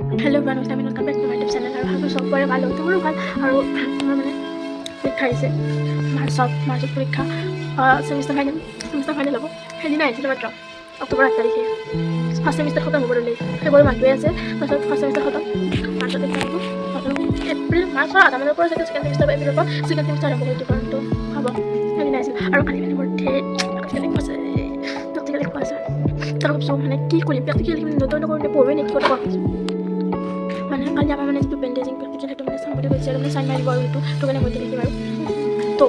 Hello' everyone, welcome back to my YouTube channel. আৰু ভাবি চবৰে ভাল হওঁতে মোৰো ভাল। আৰু আমাৰ মানে পৰীক্ষা আহিছে মাৰ্চত পৰীক্ষা, ছেমিষ্টাৰ ফাইনেল হ'ব। সেইদিনা আহিছিলে মাত্ৰ অক্টোবৰ 8 তাৰিখে ফাৰ্ষ্ট ছেমিষ্টাৰ খতম হ'ব ৰ'লে। ফেব্ৰুৱাৰী মাহটোৱে আছে, তাৰপিছত ফাৰ্ষ্ট ছেমিষ্টাৰ খতম, মাৰ্চত এক্সাম হ'ব। মাৰ্চৰ আধা মানৰ পৰা চাগে ছেকেণ্ড ছেমিষ্টাৰ বা এপ্ৰিলৰ পৰা ছেকেণ্ড ছেমিষ্টাৰ আৰম্ভ কৰিব কাৰণ তো হ'ব। সেইদিনা আহিছিল আৰু কালি মানে মোৰ প্ৰেক্টিকেল লিখিব আছে। তাৰ ভাবছোঁ মানে কি কৰিম, প্ৰেক্টিকেল লিখিম নতুন নকৰিলে পঢ়োৱে নেকি কথা ভাবিছোঁ। মানে কালি আমাৰ মানে যিটো বেণ্ডেজিং প্ৰেক্টিকেল সেইটো মানে চাম বুলি কৈছে আৰু মানে চাইন মাৰিব আৰু সেইটো কাৰণে মই লিখিম আৰু তো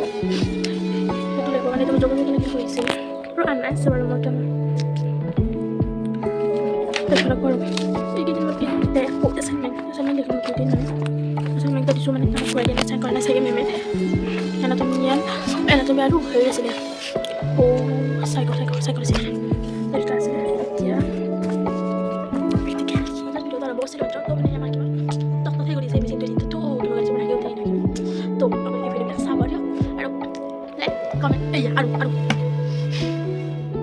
সেইটো লাগিব মানে তুমি জগৰ কেনেকৈ কৰিছে আৰু আনাই আছে বাৰু মই এইকেইদিন মই এছাইনমেণ্ট দেখিলোঁ কেইদিন মানে এছাইনমেণ্টটা দিছোঁ মানে ঘূৰাই দিয়া নাই, চাইন কৰা নাই চাগে মেমে। এনাটমি আৰু হৈ আছিলে চাইকল আছিলে দুটা আছিলে। এতিয়া বসছিল তো মানে আমার কিবা তখন থেকে দিছে বেশি তো তো তোমার কাছে মানে কেউ তাই না তো আমাকে ভিডিওটা সাবর আর লাইক কমেন্ট আর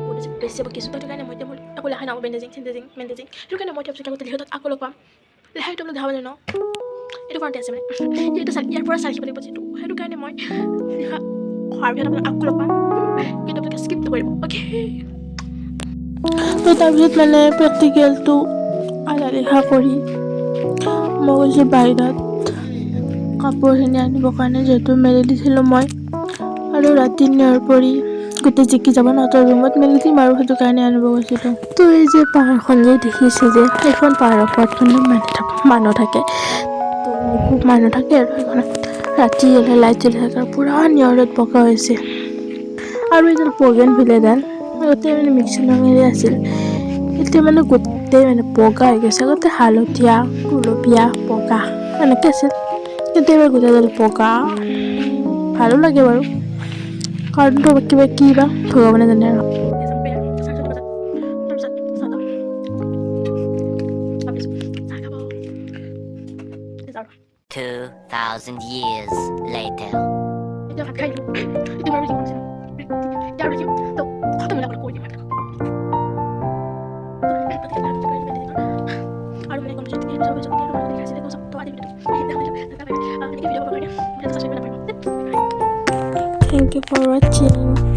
বলেছে বেশি বা কিছু তো কারণে মই আকৌ লেখা নাও বেণ্ডেজিং সেইটো কাৰণে মই তাৰপিছত আগতে লিখোঁত আকৌ লগ পাম লেখাইটো অলপ ধাবা ন এইটো কাৰণতে আছে মানে এইটো ইয়াৰ পৰা চাই লাগিব সেইটো কাৰণে মই লিখা হোৱাৰ পিছত আপোনাক আকৌ লগ পাম, কিন্তু আপোনালোকে স্কিপ নকৰিব অ'কে। তো তাৰপিছত মানে প্ৰেক্টিকেলটো আধা লিখা কৰি মই গৈছোঁ বাহিৰত কাপোৰখিনি আনিবৰ কাৰণে, যিহেতু মেলি দিছিলোঁ মই আৰু ৰাতি নিয়াৰ পৰি গোটেই জিকি যাব নহঁতৰ ৰুমত মেলি দিম আৰু সেইটো কাৰণে আনিব গৈছিলোঁ। তো এই যে পাহাৰখন যে দেখিছোঁ যে সেইখন পাহাৰৰ ওপৰত মানে মানুহ থাকে, তো মানুহ থাকে আৰু সেইখনত ৰাতি হ'লে লাইট জ্বলি থাকে আৰু পূৰা নিয়ৰত বগা হৈছে। আৰু এইডাল বগেন ভিলেডাল আগতে মানে মিক্সি ৰঙেৰে আছিল, এতিয়া মানে গোটেই মানে বগা হৈ গৈছে। আগতে হালধীয়া গুলপীয়া বগা এনেকৈ আছিল, কিন্তু এবাৰ গোটেইডাল বগা। ভালো লাগে বাৰু, কাৰণটো কি বা ভগৱানে জানে আৰু। 2,000 years later. এটা ভাত খাইলো এটা ভাবি জীবন ছিল ইয়ার রাখি তো কত মেলা করে কই দিই আর মানে কোন কিছু দিয়ে সব কিছু দিয়ে মানে কাছে দেখো সব তো আদি ভিডিও এটা ভিডিও করে এটা সাবস্ক্রাইব করে Thank you for watching.